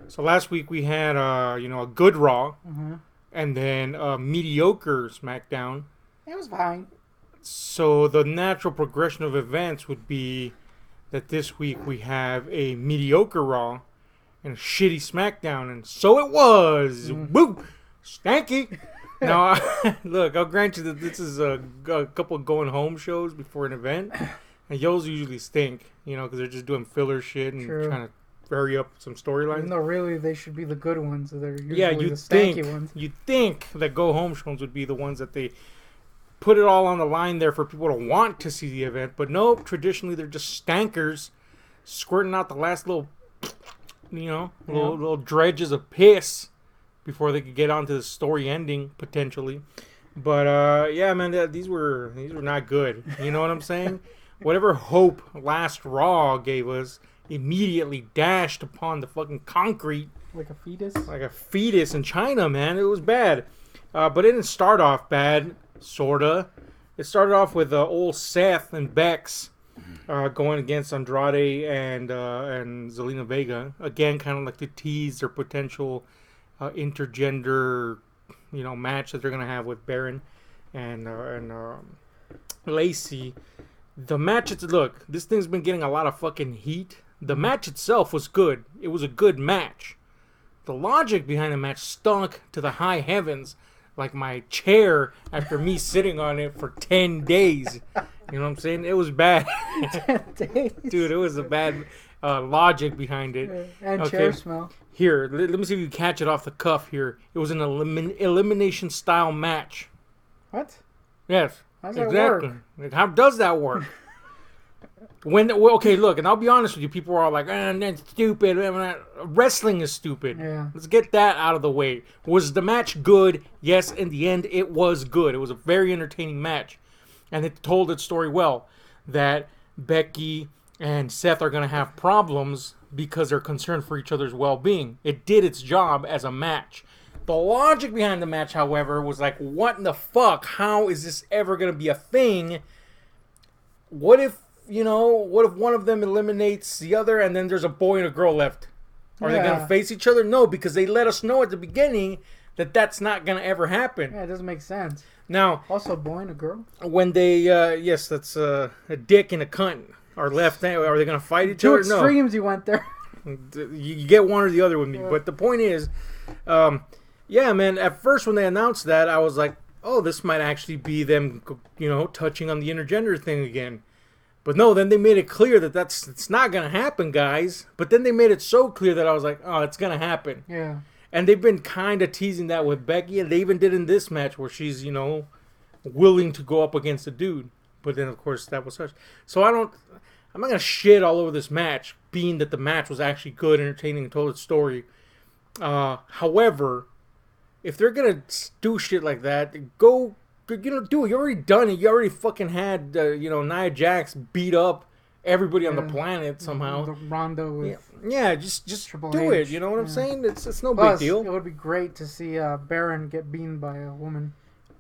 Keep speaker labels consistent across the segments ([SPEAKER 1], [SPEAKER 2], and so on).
[SPEAKER 1] So last week we had, a good Raw,
[SPEAKER 2] Mm-hmm.
[SPEAKER 1] and then a mediocre SmackDown.
[SPEAKER 2] It was fine.
[SPEAKER 1] So the natural progression of events would be that this week we have a mediocre Raw and a shitty SmackDown, and so it was. Woo! Stanky! Now, look, I'll grant you that this is a couple of going home shows before an event, and those usually stink, because they're just doing filler shit and trying to hurry up some storylines.
[SPEAKER 2] No, really, they should be the good ones. They're usually the stanky ones.
[SPEAKER 1] You'd think that go home shows would be the ones that they put it all on the line there for people to want to see the event, but nope, traditionally they're just stankers squirting out the last little dredges of piss before they could get onto the story ending potentially. But yeah, man, these were not good. You know what I'm saying? Whatever hope last Raw gave us immediately dashed upon the fucking concrete
[SPEAKER 2] like a fetus.
[SPEAKER 1] Like a fetus in China, man. It was bad, but it didn't start off bad. Sorta. It started off with old Seth and Bex going against Andrade and Zelina Vega. Again, kind of like to tease their potential intergender, match that they're gonna have with Baron and Lacey. The match, look, this thing's been getting a lot of fucking heat. The match itself was good. It was a good match. The logic behind the match stunk to the high heavens, like my chair after me sitting on it for 10 days. You know what I'm saying? It was bad.
[SPEAKER 2] 10 days?
[SPEAKER 1] Dude, it was a bad logic behind it.
[SPEAKER 2] And chair smell.
[SPEAKER 1] Here, let me see if you can catch it off the cuff here. It was an elimination style match.
[SPEAKER 2] What?
[SPEAKER 1] Yes.
[SPEAKER 2] How does that work?
[SPEAKER 1] How does that work? Okay, look, and I'll be honest with you. People are all like, that's stupid. Wrestling is stupid.
[SPEAKER 2] Yeah.
[SPEAKER 1] Let's get that out of the way. Was the match good? Yes, in the end, it was good. It was a very entertaining match. And it told its story well. That Becky and Seth are going to have problems because they're concerned for each other's well-being. It did its job as a match. The logic behind the match, however, was like, what in the fuck? How is this ever going to be a thing? What if one of them eliminates the other and then there's a boy and a girl left? Are they going to face each other? No, because they let us know at the beginning that that's not going to ever happen.
[SPEAKER 2] Yeah, it doesn't make sense.
[SPEAKER 1] Now,
[SPEAKER 2] also a boy and a girl?
[SPEAKER 1] When they, yes, that's a dick and a cunt are left. Are they going to fight each other?
[SPEAKER 2] No. Two extremes you went there.
[SPEAKER 1] You get one or the other with me. Yeah. But the point is, yeah, man, at first when they announced that, I was like, oh, this might actually be them, touching on the intergender thing again. But no, then they made it clear that it's not going to happen, guys. But then they made it so clear that I was like, oh, it's going to happen.
[SPEAKER 2] Yeah.
[SPEAKER 1] And they've been kind of teasing that with Becky. And they even did in this match where she's, willing to go up against a dude. But then, of course, that was such. So I'm not going to shit all over this match, being that the match was actually good, entertaining, and told its story. However, if they're going to do shit like that, go... do it. You already done it. You already fucking had, Nia Jax beat up everybody on the planet somehow.
[SPEAKER 2] The Ronda with
[SPEAKER 1] just
[SPEAKER 2] Triple
[SPEAKER 1] do
[SPEAKER 2] H.
[SPEAKER 1] it. You know what I'm saying? It's no
[SPEAKER 2] Plus,
[SPEAKER 1] big deal.
[SPEAKER 2] It would be great to see Baron get beaten by a woman.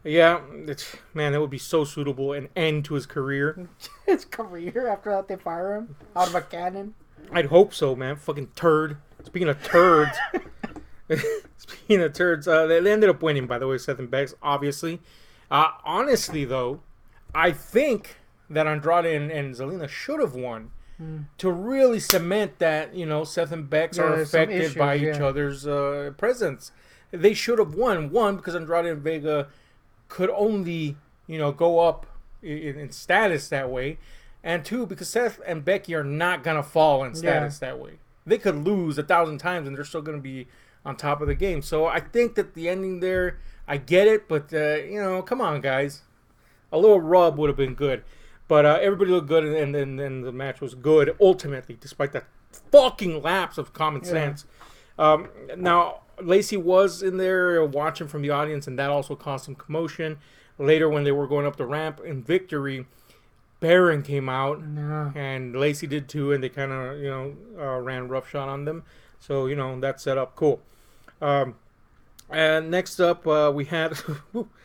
[SPEAKER 1] Yeah, that would be so suitable. An end to his career.
[SPEAKER 2] His career? After that, they fire him out of a cannon?
[SPEAKER 1] I'd hope so, man. Fucking turd. Speaking of turds. They ended up winning, by the way, Seth and Bex, obviously. Honestly, though, I think that Andrade and Zelina should have won to really cement that, Seth and Bex are affected by each other's presence. They should have won. One, because Andrade and Vega could only, go up in status that way. And two, because Seth and Becky are not going to fall in status that way. They could lose 1,000 times and they're still going to be on top of the game. So I think that the ending there... I get it, but, come on, guys. A little rub would have been good. But everybody looked good, and the match was good, ultimately, despite that fucking lapse of common sense. Now, Lacey was in there watching from the audience, and that also caused some commotion. Later, when they were going up the ramp in victory, Baron came out, and Lacey did too, and they kind of, ran roughshod on them. So, that set up cool. And next up, we had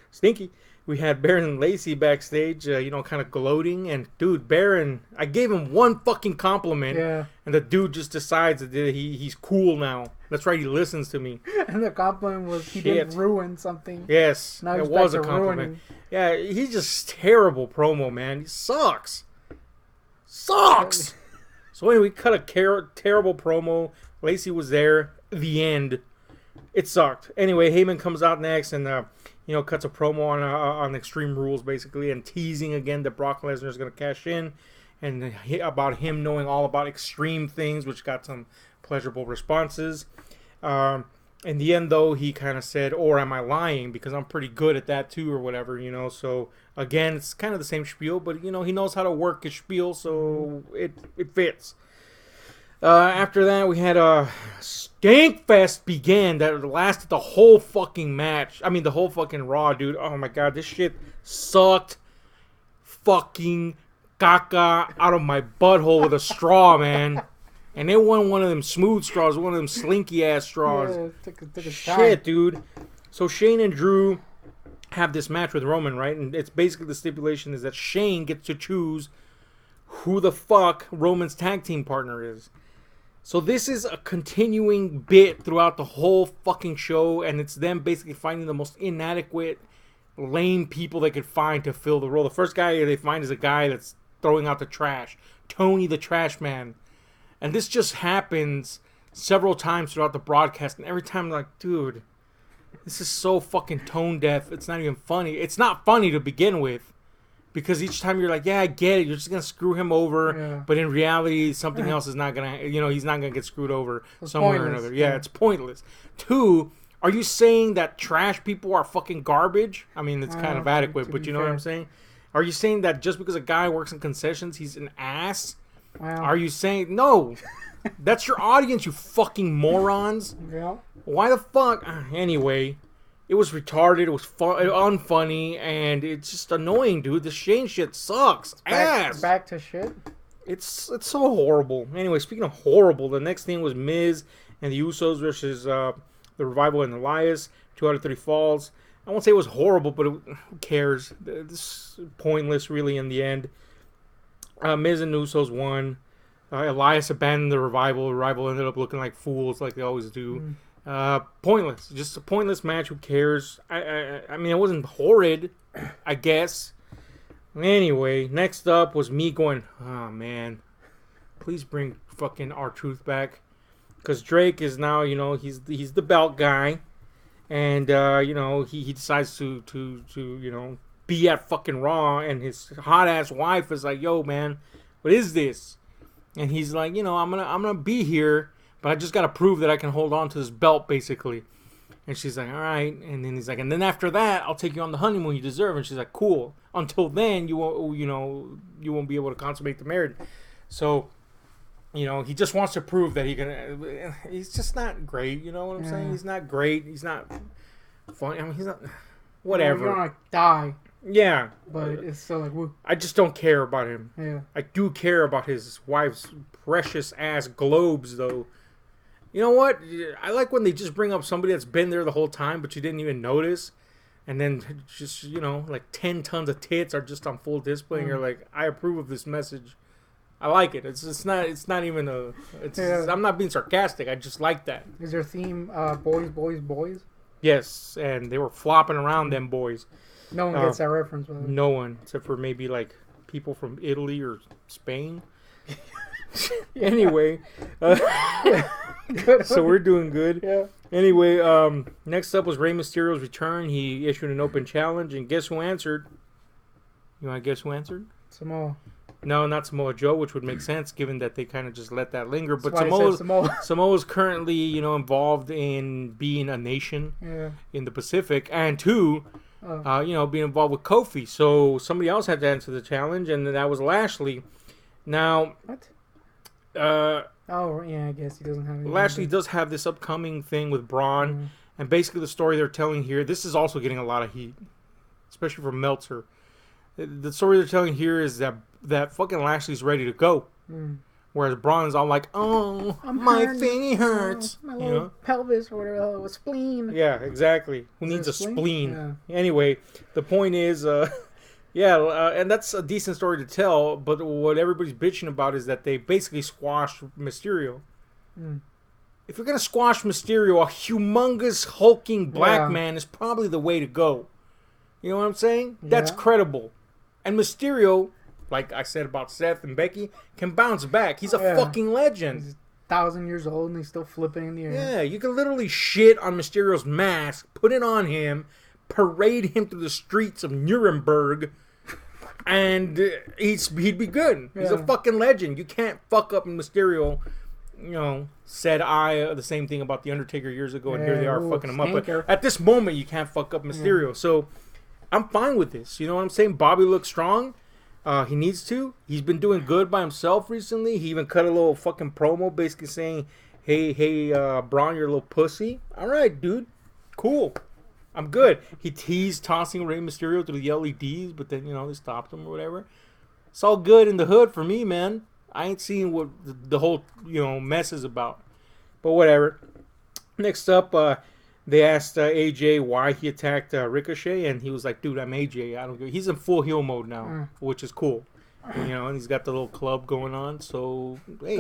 [SPEAKER 1] Stinky. we had Baron and Lacey backstage, kind of gloating. And, dude, Baron, I gave him one fucking compliment.
[SPEAKER 2] Yeah.
[SPEAKER 1] And the dude just decides that he's cool now. That's right, he listens to me.
[SPEAKER 2] And the compliment was he didn't ruin something.
[SPEAKER 1] Yes, it was a compliment. Yeah, he's just terrible promo, man. He sucks. Sucks! So anyway, we cut a terrible promo. Lacey was there. The end. It sucked. Anyway, Heyman comes out next and cuts a promo on Extreme Rules basically, and teasing again that Brock Lesnar is going to cash in, and about him knowing all about extreme things, which got some pleasurable responses. In the end, though, he kind of said, "Or am I lying? Because I'm pretty good at that too, or whatever." So again, it's kind of the same spiel, but he knows how to work his spiel, so it fits. After that, we had a Stank Fest begin that lasted the whole fucking match. I mean, the whole fucking Raw, dude. Oh my god, this shit sucked fucking caca out of my butthole with a straw, man. And it wasn't one of them smooth straws, one of them slinky ass straws.
[SPEAKER 2] Yeah, took a
[SPEAKER 1] Shit,
[SPEAKER 2] time.
[SPEAKER 1] dude. So Shane and Drew have this match with Roman, right? And it's basically the stipulation is that Shane gets to choose who the fuck Roman's tag team partner is. So this is a continuing bit throughout the whole fucking show, and it's them basically finding the most inadequate, lame people they could find to fill the role. The first guy they find is a guy that's throwing out the trash. Tony the Trash Man. And this just happens several times throughout the broadcast, and every time I'm like, dude, this is so fucking tone deaf. It's not even funny. It's not funny to begin with. Because each time you're like, yeah, I get it. You're just going to screw him over. Yeah. But in reality, something else is not going to, he's not going to get screwed over somewhere or another. Yeah, it's pointless. 2, are you saying that trash people are fucking garbage? I mean, it's kind of adequate, but you know what I'm saying? Are you saying that just because a guy works in concessions, he's an ass?
[SPEAKER 2] Wow.
[SPEAKER 1] Are you saying, no, that's your audience, you fucking morons.
[SPEAKER 2] Yeah.
[SPEAKER 1] Why the fuck? Anyway. It was retarded, it was unfunny, and it's just annoying, dude. The Shane shit sucks.
[SPEAKER 2] Back to shit?
[SPEAKER 1] It's so horrible. Anyway, speaking of horrible, the next thing was Miz and the Usos versus the Revival and Elias. 2 out of 3 falls. I won't say it was horrible, but who cares? This is pointless, really, in the end. Miz and the Usos won. Elias abandoned the Revival. The Revival ended up looking like fools, like they always do. Pointless. Just a pointless match. Who cares? I mean, it wasn't horrid, I guess. Anyway, next up was me going, oh, man. Please bring fucking R-Truth back. Because Drake is now, he's the belt guy. And, he decides to be at fucking Raw. And his hot-ass wife is like, yo, man, what is this? And he's like, I'm gonna be here. But I just got to prove that I can hold on to this belt, basically. And she's like, all right. And then he's like, and then after that, I'll take you on the honeymoon you deserve. And she's like, cool. Until then, you won't be able to consummate the marriage. So, he just wants to prove that he's just not great. You know what I'm saying? He's not great. He's not funny. I mean, he's not, whatever.
[SPEAKER 2] You're going to die.
[SPEAKER 1] Yeah.
[SPEAKER 2] But it's still like, woo.
[SPEAKER 1] I just don't care about him.
[SPEAKER 2] Yeah.
[SPEAKER 1] I do care about his wife's precious ass globes, though. You know what? I like when they just bring up somebody that's been there the whole time, but you didn't even notice. And then just, like 10 tons of tits are just on full display. And you're like, I approve of this message. I like it. It's not even I'm not being sarcastic. I just like that.
[SPEAKER 2] Is your theme boys, boys, boys?
[SPEAKER 1] Yes. And they were flopping around them boys.
[SPEAKER 2] No one gets that reference.
[SPEAKER 1] No one. Except for maybe like people from Italy or Spain. Anyway. So we're doing good.
[SPEAKER 2] Yeah.
[SPEAKER 1] Anyway, next up was Rey Mysterio's return. He issued an open challenge, and guess who answered? You want to guess who answered?
[SPEAKER 2] Samoa.
[SPEAKER 1] No, not Samoa Joe, which would make sense given that they kind of just let that linger. But Samoa's currently, involved in being a nation in the Pacific, and 2, being involved with Kofi. So somebody else had to answer the challenge, and that was Lashley. Now,
[SPEAKER 2] what? I guess he doesn't have.
[SPEAKER 1] Lashley does have this upcoming thing with Braun, and basically the story they're telling here. This is also getting a lot of heat, especially from Meltzer. The story they're telling here is that fucking Lashley's ready to go. Whereas Braun's all like, oh, my thingy hurts.
[SPEAKER 2] My little pelvis or whatever, a spleen.
[SPEAKER 1] Yeah, exactly. Who needs a spleen? Yeah. Anyway, the point is, and that's a decent story to tell, but what everybody's bitching about is that they basically squashed Mysterio. If you're going to squash Mysterio, a humongous, hulking black man is probably the way to go. You know what I'm saying? Yeah. That's credible. And Mysterio, like I said about Seth and Becky, can bounce back. He's a fucking legend.
[SPEAKER 2] He's 1,000 years old and he's still flipping in the air.
[SPEAKER 1] Yeah, you can literally shit on Mysterio's mask, put it on him, parade him through the streets of Nuremberg, and he'd be good. He's a fucking legend. You can't fuck up Mysterio. You know, said I the same thing about The Undertaker years ago, and here they are fucking him up. But at this moment, you can't fuck up Mysterio. Yeah. So I'm fine with this. You know what I'm saying? Bobby looks strong. He needs to. He's been doing good by himself recently. He even cut a little fucking promo basically saying, hey, Braun, you're a little pussy. All right, dude. Cool. I'm good. He teased tossing Rey Mysterio through the LEDs, but then, they stopped him or whatever. It's all good in the hood for me, man. I ain't seeing what the whole, mess is about. But whatever. Next up, they asked AJ why he attacked Ricochet, and he was like, dude, I'm AJ. I don't give. He's in full heel mode now, which is cool. And he's got the little club going on. So, hey,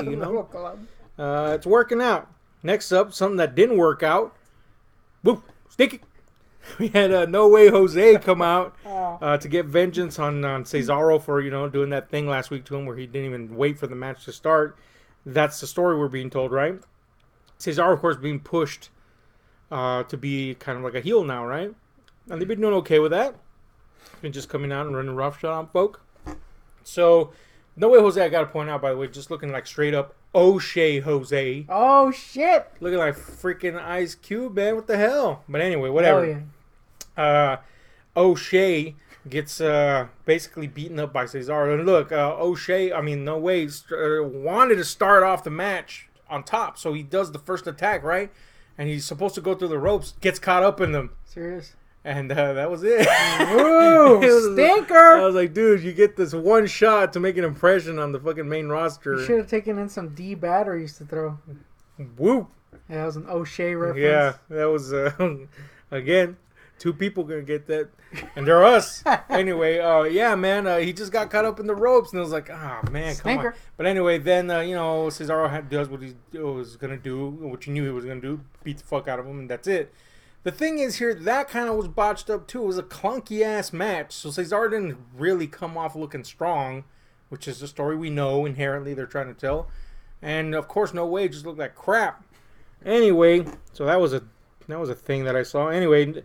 [SPEAKER 1] it's working out. Next up, something that didn't work out. Whoop, sticky. We had No Way Jose come out to get vengeance on Cesaro for, doing that thing last week to him where he didn't even wait for the match to start. That's the story we're being told, right? Cesaro, of course, being pushed to be kind of like a heel now, right? And they've been doing okay with that. Been just coming out and running roughshod on folk. So, No Way Jose, I got to point out, by the way, just looking like straight up O'Shea Jose.
[SPEAKER 2] Oh, shit.
[SPEAKER 1] Looking like freaking Ice Cube, man. What the hell? But anyway, whatever. O'Shea gets basically beaten up by Cesaro. And look, No Way wanted to start off the match on top. So he does the first attack, right? And he's supposed to go through the ropes, gets caught up in them.
[SPEAKER 2] Serious?
[SPEAKER 1] And that was it.
[SPEAKER 2] Ooh, stinker!
[SPEAKER 1] I was like, dude, you get this one shot to make an impression on the fucking main roster.
[SPEAKER 2] You should have taken in some D batteries to throw.
[SPEAKER 1] Whoop.
[SPEAKER 2] Yeah, that was an O'Shea reference.
[SPEAKER 1] Yeah, that was, again, two people gonna get that. And they're us. Anyway, man, he just got caught up in the ropes. And I was like, man,
[SPEAKER 2] stinker.
[SPEAKER 1] Come on. But anyway, then, Cesaro does what he was gonna do, what you knew he was gonna do, beat the fuck out of him, and that's it. The thing is here, that kind of was botched up too. It was a clunky-ass match. So Cesaro didn't really come off looking strong, which is the story we know inherently they're trying to tell. And, of course, No Way just looked like crap. Anyway, so that was a thing that I saw. Anyway,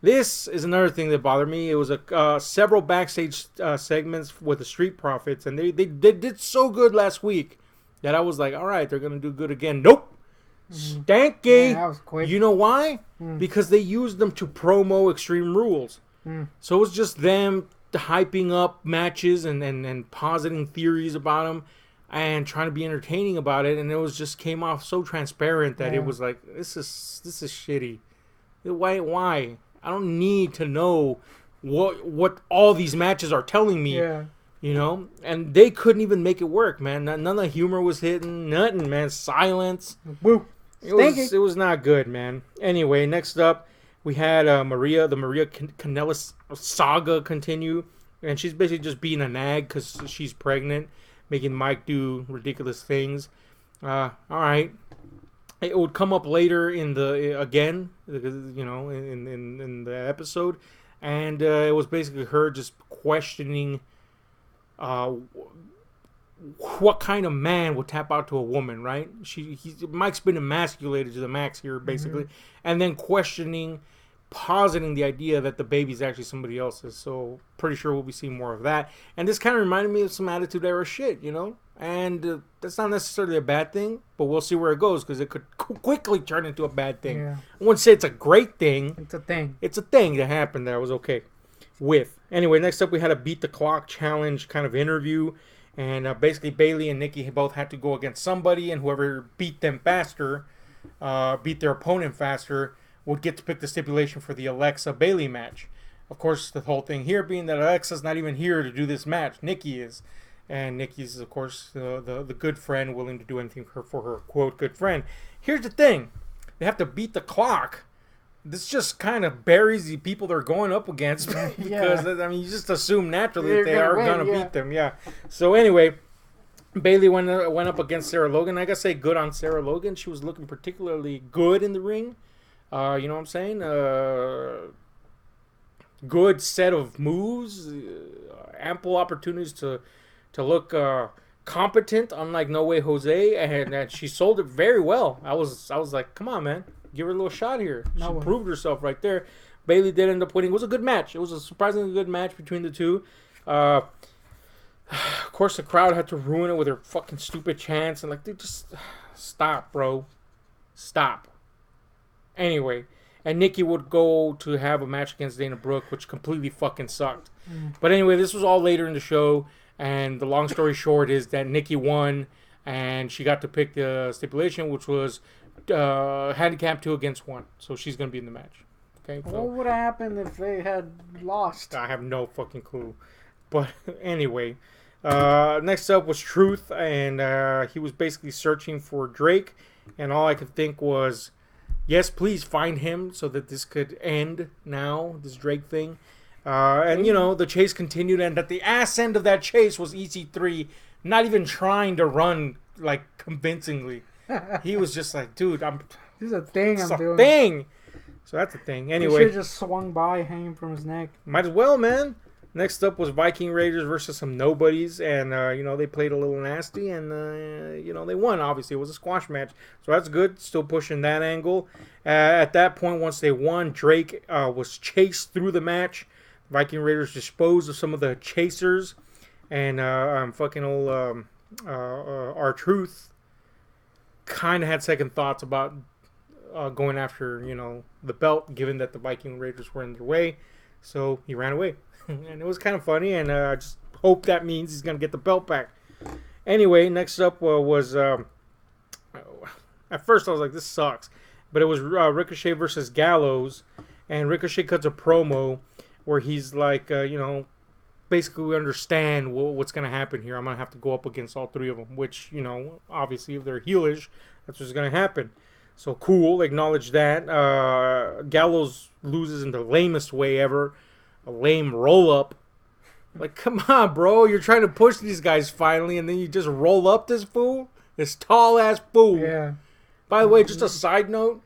[SPEAKER 1] this is another thing that bothered me. It was several backstage segments with the Street Profits, and they did so good last week that I was like, all right, they're going to do good again. Nope. Stanky.
[SPEAKER 2] Yeah, that was quick.
[SPEAKER 1] You know why? Because they used them to promo Extreme Rules. So it was just them hyping up matches and positing theories about them and trying to be entertaining about it, and it was just came off so transparent that it was like, this is shitty. Why? I don't need to know what all these matches are telling me.
[SPEAKER 2] Yeah.
[SPEAKER 1] And they couldn't even make it work, man. None of the humor was hitting, nothing, man. Silence.
[SPEAKER 2] Woo.
[SPEAKER 1] It was not good, man. Anyway, next up, we had the Maria Kanellis saga continue. And she's basically just being a nag because she's pregnant, making Mike do ridiculous things. All right. It would come up later in the episode. And it was basically her just questioning what kind of man would tap out to a woman, right? Mike's been emasculated to the max here, basically, and then positing the idea that the baby's actually somebody else's. So pretty sure we'll be seeing more of that. And this kind of reminded me of some Attitude Era shit, And that's not necessarily a bad thing, but we'll see where it goes because it could quickly turn into a bad thing.
[SPEAKER 2] Yeah.
[SPEAKER 1] I wouldn't say it's a great thing.
[SPEAKER 2] It's a thing.
[SPEAKER 1] It's a thing that happened that I was okay with. Anyway, next up we had a Beat the Clock challenge kind of interview. And basically Bayley and Nikki both had to go against somebody, and whoever beat them faster, beat their opponent faster, would get to pick the stipulation for the Alexa Bayley match. Of course, the whole thing here being that Alexa's not even here to do this match. Nikki is. And Nikki's, of course, the good friend, willing to do anything for her, quote, good friend. Here's the thing. They have to beat the clock. This just kind of buries the people they're going up against because, I mean, you just assume naturally that they are going to beat them. Yeah. So, anyway, Bayley went up against Sarah Logan. I got to say good on Sarah Logan. She was looking particularly good in the ring. You know what I'm saying? Good set of moves. Ample opportunities to look competent, unlike No Way Jose. And she sold it very well. I was like, come on, man. Give her a little shot here. She proved herself right there. Bayley did end up winning. It was a good match. It was a surprisingly good match between the two. Of course, the crowd had to ruin it with their fucking stupid chants. And, like, dude, just stop, bro. Stop. Anyway, and Nikki would go to have a match against Dana Brooke, which completely fucking sucked. But anyway, this was all later in the show. And the long story short is that Nikki won. And she got to pick the stipulation, which was handicap 2 against 1, so she's gonna be in the match. Okay. So,
[SPEAKER 2] what would have happened if they had lost?
[SPEAKER 1] I have no fucking clue. But anyway, next up was Truth, and he was basically searching for Drake, and all I could think was, yes, please find him so that this could end now. This Drake thing, and you know the chase continued, and at the ass end of that chase was EC3, not even trying to run like convincingly. He was just like, dude,
[SPEAKER 2] this is a thing I'm doing.
[SPEAKER 1] Thing. So that's a thing. Anyway.
[SPEAKER 2] He should have just swung by hanging from his neck.
[SPEAKER 1] Might as well, man. Next up was Viking Raiders versus some nobodies. And, you know, they played a little nasty. And, you know, they won, obviously. It was a squash match. So that's good. Still pushing that angle. At that point, once they won, Drake was chased through the match. Viking Raiders disposed of some of the chasers. And fucking old R-Truth kind of had second thoughts about going after, you know, the belt, given that the Viking Raiders were in their way. So he ran away. And it was kind of funny, and I just hope that means he's going to get the belt back. Anyway, next up was, at first I was like, this sucks. But it was Ricochet versus Gallows, and Ricochet cuts a promo where he's like, you know, basically we understand what's going to happen here. I'm going to have to go up against all three of them, which, you know, obviously if they're heelish, that's what's going to happen. So cool, acknowledge that. Gallows loses in the lamest way ever. A lame roll-up. Like, come on, bro. You're trying to push these guys finally, and then you just roll up this fool? This tall-ass fool.
[SPEAKER 2] Yeah.
[SPEAKER 1] By the way, just a side note,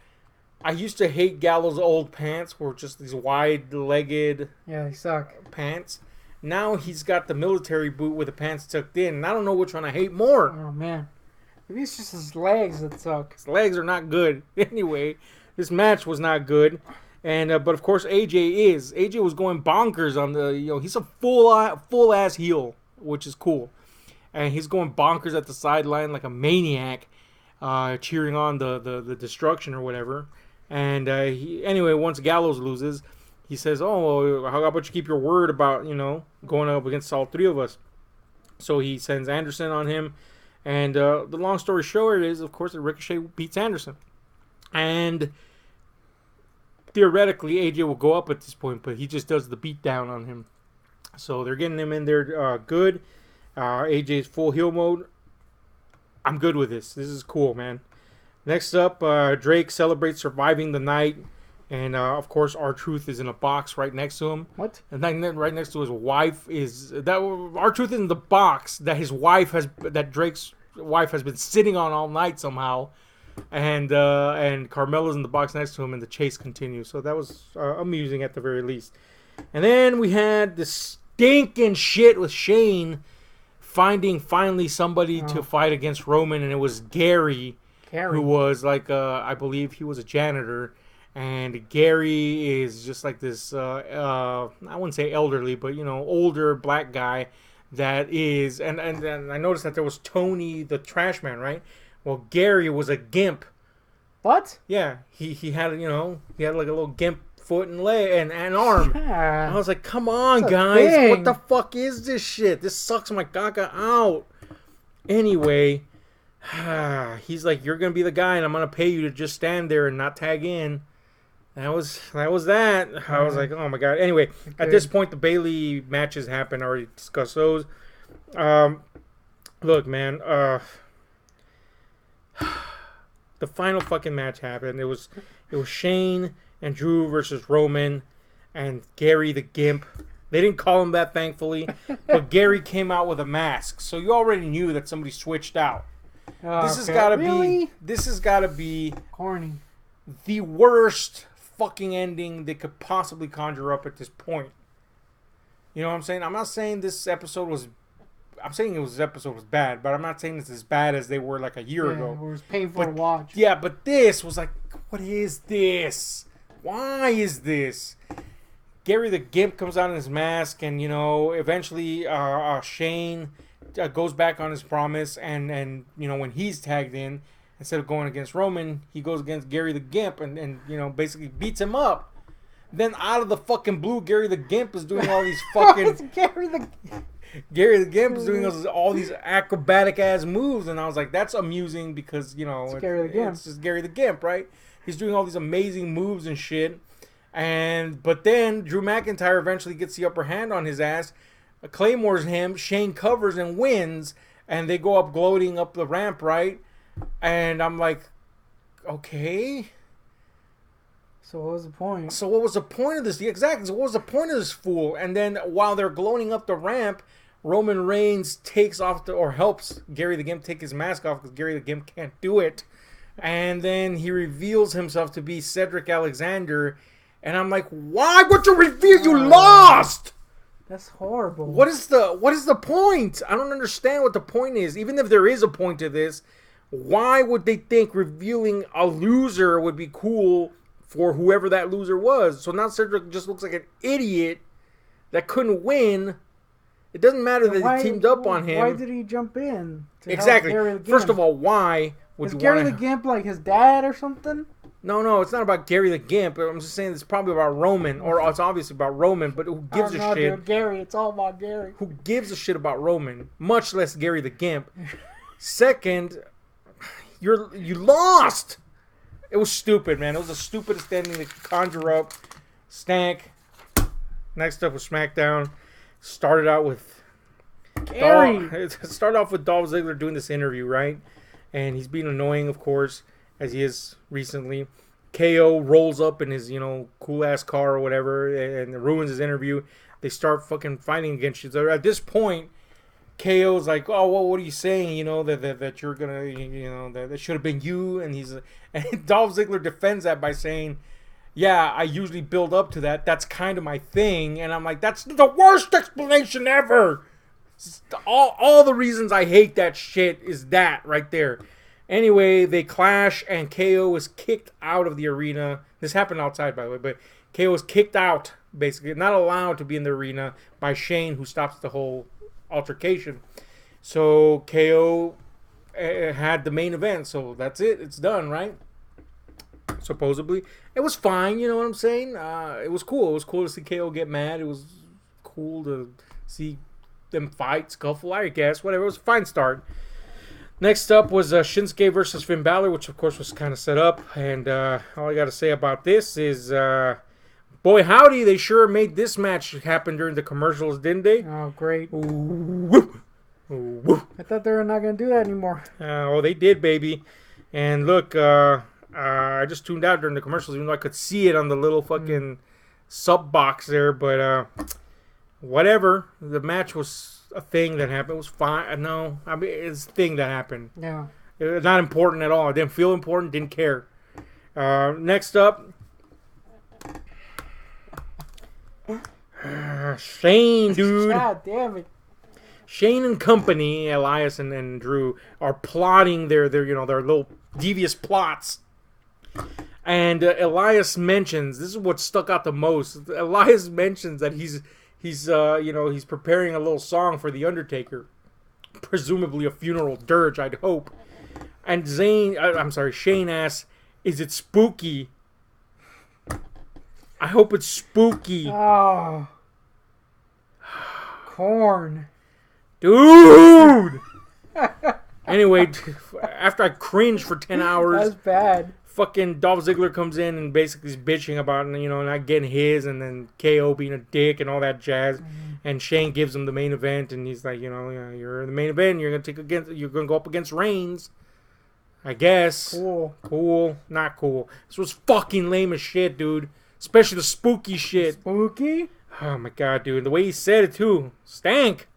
[SPEAKER 1] I used to hate Gallows' old pants, were just these wide-legged
[SPEAKER 2] they suck.
[SPEAKER 1] Pants. Now he's got the military boot with the pants tucked in, and I don't know which one I hate more.
[SPEAKER 2] Oh, man. Maybe it's just his legs that suck.
[SPEAKER 1] His legs are not good. Anyway, this match was not good. And but of course AJ is. AJ was going bonkers on the, you know, he's a full ass heel, which is cool. And he's going bonkers at the sideline like a maniac, cheering on the destruction or whatever. And anyway, once Gallows loses, he says, "Oh, how about you keep your word about, you know, going up against all three of us?" So he sends Anderson on him. And the long story short is, of course, that Ricochet beats Anderson. And theoretically, AJ will go up at this point, but he just does the beatdown on him. So they're getting him in there good. AJ's full heel mode. I'm good with this. This is cool, man. Next up, Drake celebrates surviving the night. And, of course, R-Truth is in a box right next to him.
[SPEAKER 2] What?
[SPEAKER 1] And then right next to his wife is... R-Truth is in the box that Drake's wife has been sitting on all night somehow. And Carmella's in the box next to him, and the chase continues. So that was amusing at the very least. And then we had this stinking shit with Shane finding finally somebody to fight against Roman, and it was Gary. Who was like, I believe he was a janitor. And Gary is just like this, I wouldn't say elderly, but, you know, older black guy that is, and I noticed that there was Tony the trash man, right? Well, Gary was a gimp.
[SPEAKER 2] What?
[SPEAKER 1] Yeah, he had, you know, he had like a little gimp foot and leg and arm. Yeah. I was like, come on, guys, what the fuck is this shit? This sucks my caca out. Anyway, he's like, you're going to be the guy, and I'm going to pay you to just stand there and not tag in. That was that. I was like, oh my god. Anyway, at this point, the Bayley matches happen. I already discussed those. Look, man. The final fucking match happened. It was Shane and Drew versus Roman and Gary the Gimp. They didn't call him that, thankfully, but Gary came out with a mask, so you already knew that somebody switched out. This has got to be. This has got to be
[SPEAKER 2] corny.
[SPEAKER 1] The worst fucking ending they could possibly conjure up at this point. You know what I'm saying? I'm not saying this episode was. I'm saying this episode was bad, but I'm not saying it's as bad as they were like a year ago.
[SPEAKER 2] It was painful to watch.
[SPEAKER 1] Yeah, but this was like, what is this? Why is this? Gary the Gimp comes out in his mask, and eventually Shane goes back on his promise, and when he's tagged in, instead of going against Roman, he goes against Gary the Gimp, and basically beats him up. Then out of the fucking blue, Gary the Gimp is doing all these fucking Gary the Gimp is doing all these acrobatic ass moves, and I was like, that's amusing because it's
[SPEAKER 2] Gary the Gimp.
[SPEAKER 1] It's just Gary the Gimp, right? He's doing all these amazing moves and shit. But then Drew McIntyre eventually gets the upper hand on his ass, claymores him, Shane covers and wins, and they go up gloating up the ramp, right? And I'm like, okay.
[SPEAKER 2] So what was the point?
[SPEAKER 1] So what was the point of this? Exactly. So what was the point of this fool? And then while they're gloating up the ramp, Roman Reigns takes off or helps Gary the Gimp take his mask off because Gary the Gimp can't do it. And then he reveals himself to be Cedric Alexander. And I'm like, why would you reveal? You lost!
[SPEAKER 2] That's horrible.
[SPEAKER 1] What is the point? I don't understand what the point is. Even if there is a point to this, why would they think revealing a loser would be cool for whoever that loser was? So now Cedric just looks like an idiot that couldn't win. It doesn't matter that they teamed up on him.
[SPEAKER 2] Why did he jump in?
[SPEAKER 1] Exactly. First of all, why would you
[SPEAKER 2] Gary the Gimp like his dad or something?
[SPEAKER 1] No, it's not about Gary the Gimp. I'm just saying it's probably about Roman, or it's obviously about Roman, but who gives a shit?
[SPEAKER 2] Dude, Gary, it's all about Gary.
[SPEAKER 1] Who gives a shit about Roman? Much less Gary the Gimp. Second, you lost. It was stupid, man. It was the stupidest ending they could conjure up. Stank. Next up was SmackDown. Started out with started off with Dolph Ziggler doing this interview, right? And he's being annoying, of course, as he is recently. KO rolls up in his, cool ass car or whatever, and ruins his interview. They start fucking fighting against each other. At this point, KO's like, oh, well, what are you saying? That you're gonna, that should have been you. And and Dolph Ziggler defends that by saying, yeah, I usually build up to that. That's kind of my thing. And I'm like, that's the worst explanation ever. All the reasons I hate that shit is that right there. Anyway, they clash and KO is kicked out of the arena. This happened outside, by the way, but KO is kicked out, basically. Not allowed to be in the arena by Shane, who stops the whole altercation. So KO had the main event. So that's it. It's done, right? Supposedly. It was fine, you know what I'm saying? It was cool. It was cool to see KO get mad. It was cool to see them fight, scuffle, I guess. Whatever. It was a fine start. Next up was Shinsegae versus Finn Blor, which of course was kind of set up. And all I got to say about this is, boy howdy, they sure made this match happen during the commercials, didn't they?
[SPEAKER 2] Oh, great.
[SPEAKER 1] Ooh, woo.
[SPEAKER 2] I thought they were not going to do that anymore.
[SPEAKER 1] Oh, they did, baby. And look, I just tuned out during the commercials, even though I could see it on the little fucking sub box there. But whatever. The match was a thing that happened. It was fine. No, I mean, it's a thing that happened.
[SPEAKER 2] Yeah.
[SPEAKER 1] It was not important at all. It didn't feel important. Didn't care. Next up. Shane, dude.
[SPEAKER 2] God damn it.
[SPEAKER 1] Shane and company, Elias and Drew, are plotting their little devious plots. And Elias mentions, this is what stuck out the most. Elias mentions that he's preparing a little song for the Undertaker, presumably a funeral dirge, I'd hope. And Shane asks, "Is it spooky?" I hope it's spooky.
[SPEAKER 2] Oh, corn,
[SPEAKER 1] dude. Anyway, after I cringed for 10 hours,
[SPEAKER 2] that's bad.
[SPEAKER 1] Fucking Dolph Ziggler comes in and basically is bitching about, not getting his, and then KO being a dick and all that jazz. and Shane gives him the main event, and he's like, you're in the main event. You're gonna go up against Reigns. I guess. Cool. Not cool. This was fucking lame as shit, dude. Especially the spooky shit.
[SPEAKER 2] Spooky?
[SPEAKER 1] Oh my god, dude. The way he said it too. Stank.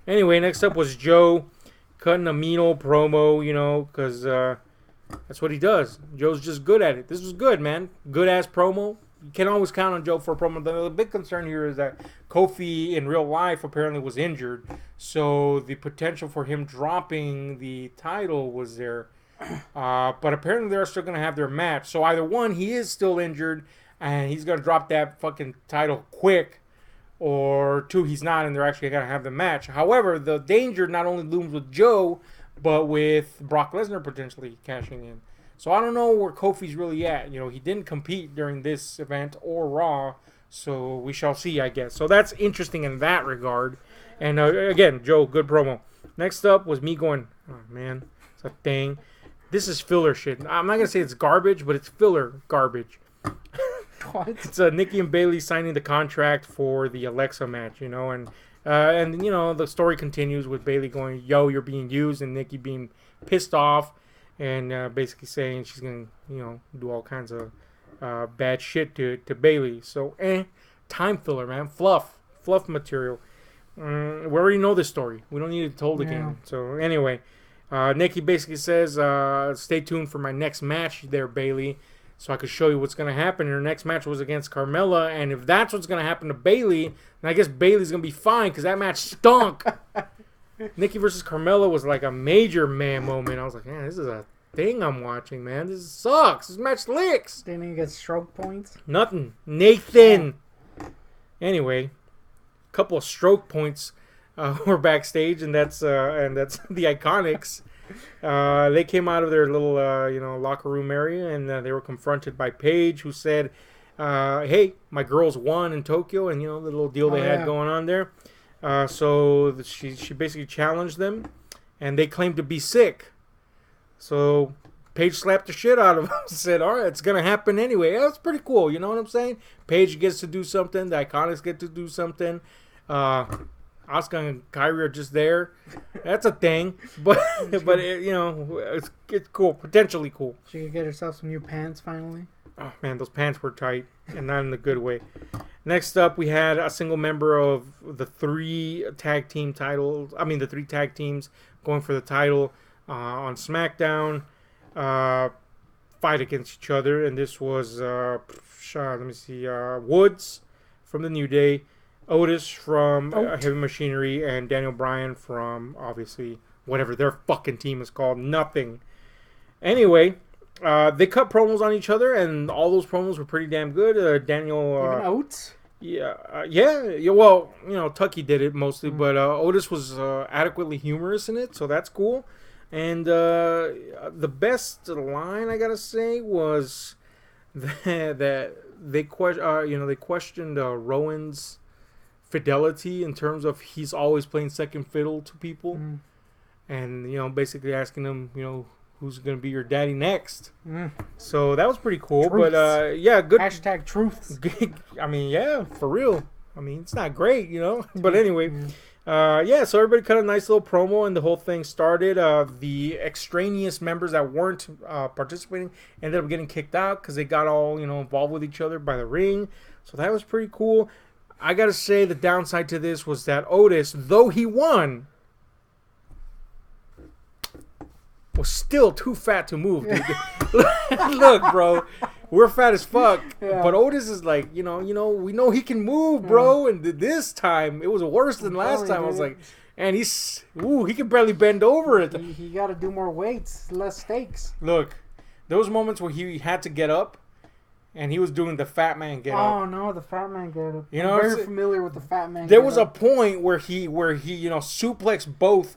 [SPEAKER 1] Anyway, next up was Joe cutting a mean old promo, because that's what he does. Joe's just good at it. This was good, man. Good ass promo. You can always count on Joe for a promo. The big concern here is that Kofi in real life apparently was injured. So the potential for him dropping the title was there. But apparently they're still going to have their match. So either one, he is still injured and he's going to drop that fucking title quick. Or two, he's not and they're actually going to have the match. However, the danger not only looms with Joe, but with Brock Lesnar potentially cashing in. So I don't know where Kofi's really at. He didn't compete during this event or Raw. So we shall see, I guess. So that's interesting in that regard. And again, Joe, good promo. Next up was me going, oh man, it's a thing. This is filler shit. I'm not going to say it's garbage, but it's filler garbage.
[SPEAKER 2] What?
[SPEAKER 1] It's Nikki and Bayley signing the contract for the Alexa match, and the story continues with Bayley going, yo, you're being used, and Nikki being pissed off and basically saying she's going to, do all kinds of bad shit to Bayley. So, time filler, man. Fluff material. We already know this story. We don't need it told again. So, anyway. Nikki basically says, stay tuned for my next match there, Bayley, so I could show you what's going to happen. And her next match was against Carmella, and if that's what's going to happen to Bayley, then I guess Bayley's going to be fine, because that match stunk. Nikki versus Carmella was like a major man moment. I was like, man, this is a thing I'm watching, man. This sucks. This match licks.
[SPEAKER 2] Didn't he get stroke points?
[SPEAKER 1] Nothing. Nathan. Anyway, a couple of stroke points. We're backstage, and that's the Iconics. They came out of their little locker room area, and they were confronted by Paige, who said, "Hey, my girls won in Tokyo," and the little deal they had going on there. So she basically challenged them, and they claimed to be sick. So Paige slapped the shit out of them and said, all right, it's going to happen anyway. That's pretty cool, you know what I'm saying? Paige gets to do something. The Iconics get to do something. Asuka and Kyrie are just there. That's a thing. But it's cool. Potentially cool.
[SPEAKER 2] She could get herself some new pants finally.
[SPEAKER 1] Oh, man, those pants were tight. And not in the good way. Next up, we had a single member of the three tag teams going for the title on SmackDown. Fight against each other. And this was, Woods from the New Day. Otis from Heavy Machinery, and Daniel Bryan from, obviously, whatever their fucking team is called. Nothing. Anyway, they cut promos on each other, and all those promos were pretty damn good. Daniel...
[SPEAKER 2] Even Oates?
[SPEAKER 1] Yeah. Well, Tucky did it mostly, but Otis was adequately humorous in it, so that's cool. And the best line, I gotta say, was that they questioned Rowan's fidelity in terms of he's always playing second fiddle to people, and basically asking him, who's gonna be your daddy next. So that was pretty cool. Truths. But good.
[SPEAKER 2] Hashtag truths.
[SPEAKER 1] I mean, yeah, for real. I mean, it's not great, but anyway. So everybody cut a nice little promo, and the whole thing started. The extraneous members that weren't participating ended up getting kicked out because they got all involved with each other by the ring. So that was pretty cool. I gotta say the downside to this was that Otis, though he won, was still too fat to move, dude. Look, bro, we're fat as fuck, but Otis is like, we know he can move, bro. And this time it was worse than last time. I was like, and he can barely bend over it.
[SPEAKER 2] He got to do more weights, less stakes.
[SPEAKER 1] Look, there was moments where he had to get up. And he was doing the fat man get up.
[SPEAKER 2] Oh no, the fat man get up. I'm very familiar with the fat man.
[SPEAKER 1] There was a point where he suplexed both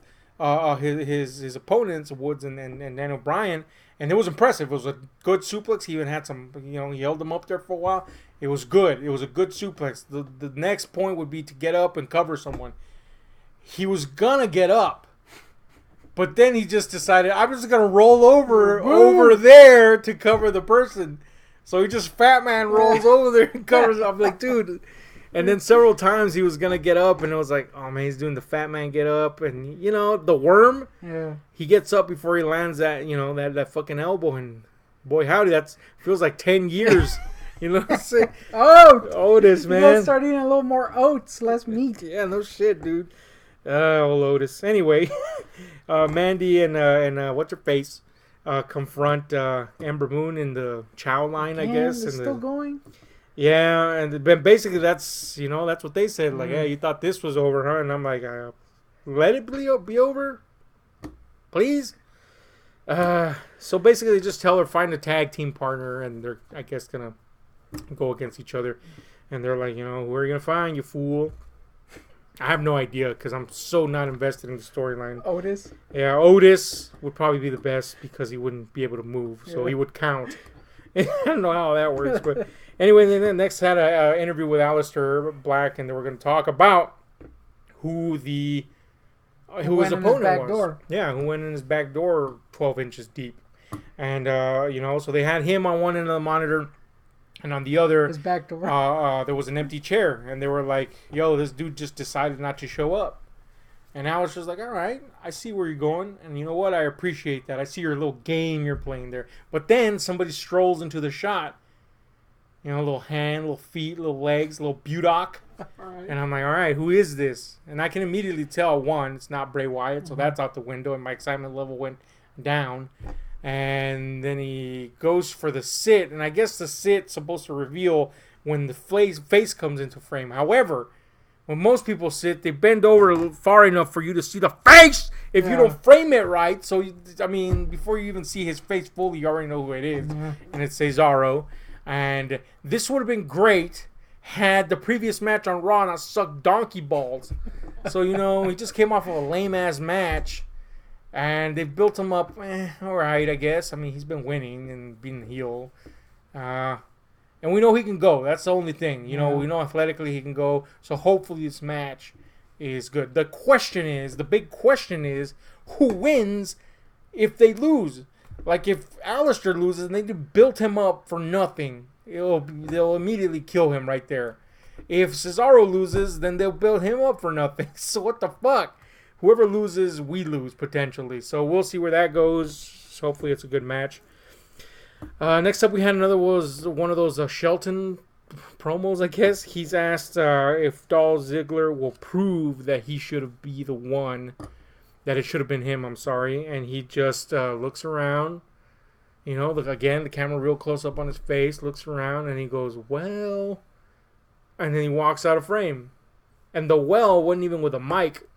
[SPEAKER 1] his opponents, Woods and Daniel Bryan, and it was impressive. It was a good suplex. He even had some, he held them up there for a while. It was good. It was a good suplex. The next point would be to get up and cover someone. He was gonna get up, but then he just decided, I'm just gonna roll over there to cover the person. So he just fat man rolls over there and covers. I'm like, dude, And then several times he was going to get up, and it was like, oh, man, he's doing the fat man get up. And, you know, the worm, he gets up before he lands that, you know, that fucking elbow. And, boy, howdy, that feels like 10 years. You know what I'm saying? Otis, man. You gotta
[SPEAKER 2] start eating a little more oats, less meat.
[SPEAKER 1] Yeah, no shit, dude. Old Otis. Anyway, Mandy and what's-her-face confront Ember Moon in the Chow line, I guess.
[SPEAKER 2] It's still going?
[SPEAKER 1] Yeah, and basically that's, you know, that's what they said. Like, hey, you thought this was over, huh? And I'm like, let it be over, please. So basically they just tell her, find a tag team partner, and they're, I guess, going to go against each other. And they're like, you know, who are you going to find, you fool? I have no idea because I'm so not invested in the storyline.
[SPEAKER 2] Otis?
[SPEAKER 1] Yeah, Otis would probably be the best because he wouldn't be able to move, so he would count. I don't know how that works, but anyway, then next had an interview with Aleister Black, and they were going to talk about who his opponent was. Door. Yeah, who went in his back door 12 inches deep. And, you know, so they had him on one end of the monitor, and on the other,
[SPEAKER 2] his back door.
[SPEAKER 1] There was an empty chair, and they were like, yo, this dude just decided not to show up. And Alice was like, all right, I see where you're going. And you know what? I appreciate that. I see your little game you're playing there. But then somebody strolls into the shot. You know, a little hand, little feet, little legs, little butock.
[SPEAKER 2] Right.
[SPEAKER 1] And I'm like, all right, who is this? And I can immediately tell, one, it's not Bray Wyatt. So that's out the window. And my excitement level went down. And then he goes for the sit. And I guess the sit's supposed to reveal when the face comes into frame. However, when most people sit, they bend over far enough for you to see the face if you don't frame it right. So, I mean, before you even see his face fully, you already know who it is. And it's Cesaro. And this would have been great had the previous match on Raw not sucked donkey balls. So, you know, he just came off of a lame-ass match. And they've built him up, all right, I guess. I mean, he's been winning and being the heel. And we know he can go. That's the only thing. You know, we know athletically he can go. So hopefully this match is good. The big question is, who wins if they lose? Like if Aleister loses and they built him up for nothing, they'll immediately kill him right there. If Cesaro loses, then they'll build him up for nothing. So what the fuck? Whoever loses, we lose potentially. So we'll see where that goes. Hopefully it's a good match. Next up, we had one of those Shelton promos, I guess. He's asked if Dolph Ziggler will prove that he should be the one, that it should have been him, I'm sorry. And he just looks around, you know, again, the camera real close up on his face, looks around, and he goes, well, and then he walks out of frame. And the well wasn't even with a mic.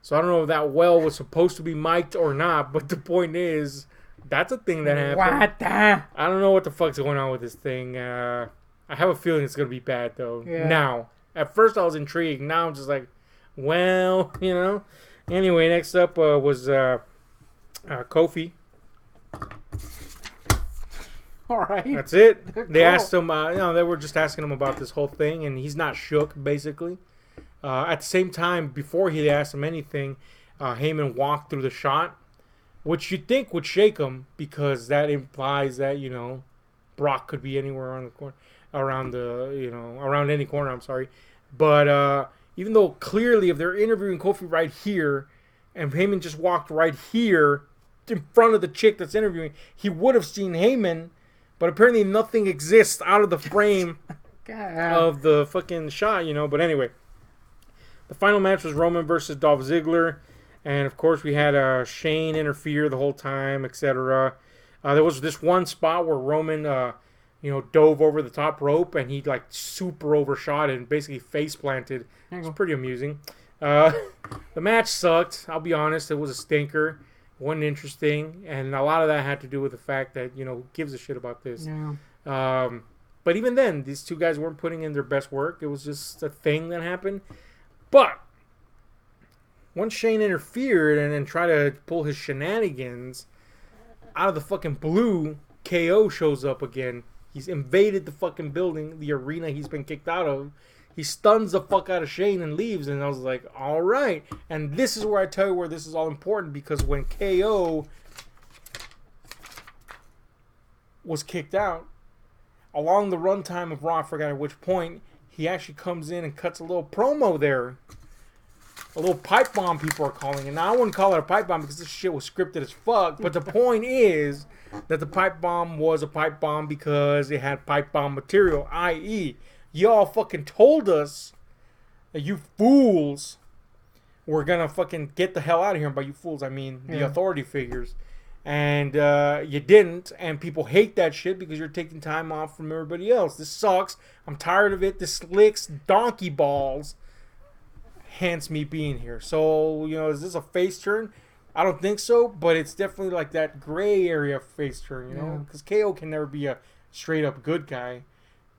[SPEAKER 1] So I don't know if that well was supposed to be mic'd or not, but the point is, that's a thing that happened.
[SPEAKER 2] What the?
[SPEAKER 1] I don't know what the fuck's going on with this thing. I have a feeling it's going to be bad, though. Yeah. Now, at first I was intrigued. Now I'm just like, well, you know. Anyway, next up was Kofi.
[SPEAKER 2] All right.
[SPEAKER 1] That's it. They asked him, they were just asking him about this whole thing, and he's not shook, basically. At the same time, before he asked him anything, Heyman walked through the shot, which you'd think would shake him because that implies that, you know, Brock could be anywhere around the corner, around any corner, I'm sorry. But even though clearly if they're interviewing Kofi right here and Heyman just walked right here in front of the chick that's interviewing, he would have seen Heyman, but apparently nothing exists out of the frame of the fucking shot, you know. But anyway, the final match was Roman versus Dolph Ziggler. And, of course, we had Shane interfere the whole time, etc. There was this one spot where Roman, dove over the top rope, and he, like, super overshot and basically face-planted. It was pretty amusing. The match sucked. I'll be honest. It was a stinker. It wasn't interesting. And a lot of that had to do with the fact that, you know, who gives a shit about this? Yeah. But even then, these two guys weren't putting in their best work. It was just a thing that happened. But once Shane interfered and then tried to pull his shenanigans, out of the fucking blue, KO shows up again. He's invaded the fucking building, the arena he's been kicked out of. He stuns the fuck out of Shane and leaves. And I was like, all right. And this is where I tell you where this is all important, because when KO was kicked out, along the runtime of Raw, I forgot at which point, he actually comes in and cuts a little promo there. A little pipe bomb, people are calling it. Now, I wouldn't call it a pipe bomb because this shit was scripted as fuck. But the point is that the pipe bomb was a pipe bomb because it had pipe bomb material. I.e., y'all fucking told us that you fools were going to fucking get the hell out of here. And by you fools, I mean the authority figures. And you didn't. And people hate that shit because you're taking time off from everybody else. This sucks. I'm tired of it. This licks donkey balls. Hence me being here. So, is this a face turn? I don't think so, but it's definitely like that gray area face turn, because KO can never be a straight up good guy.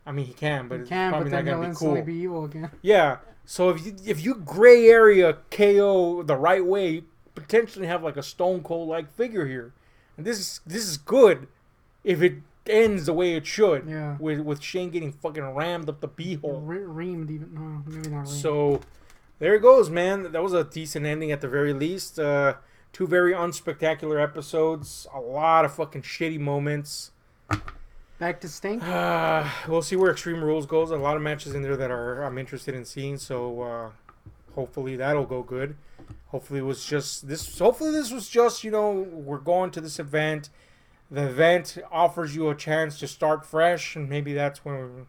[SPEAKER 1] I mean, he can, but it's probably not gonna be cool.
[SPEAKER 2] Be evil again.
[SPEAKER 1] Yeah. So if you gray area KO the right way, you potentially have like a Stone Cold like figure here, and this is good if it ends the way it should.
[SPEAKER 2] Yeah.
[SPEAKER 1] With Shane getting fucking rammed up the beehole.
[SPEAKER 2] Reamed even. No, maybe not reamed.
[SPEAKER 1] So. There it goes, man. That was a decent ending at the very least. 2 very unspectacular episodes. A lot of fucking shitty moments.
[SPEAKER 2] Back to Stink.
[SPEAKER 1] We'll see where Extreme Rules goes. A lot of matches in there that I'm interested in seeing. So hopefully that'll go good. Hopefully this was just we're going to this event. The event offers you a chance to start fresh, and maybe that's when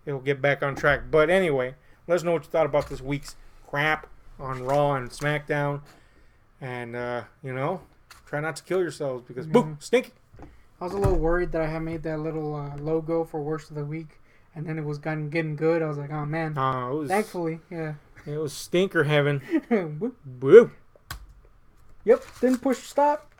[SPEAKER 1] it'll get back on track. But anyway, let us know what you thought about this week's crap on Raw and SmackDown. And, try not to kill yourselves because, boom, stinky.
[SPEAKER 2] I was a little worried that I had made that little logo for Worst of the Week. And then it was getting good. I was like, oh, man. Thankfully, yeah.
[SPEAKER 1] It was stinker heaven.
[SPEAKER 2] Woo. Yep, didn't push stop.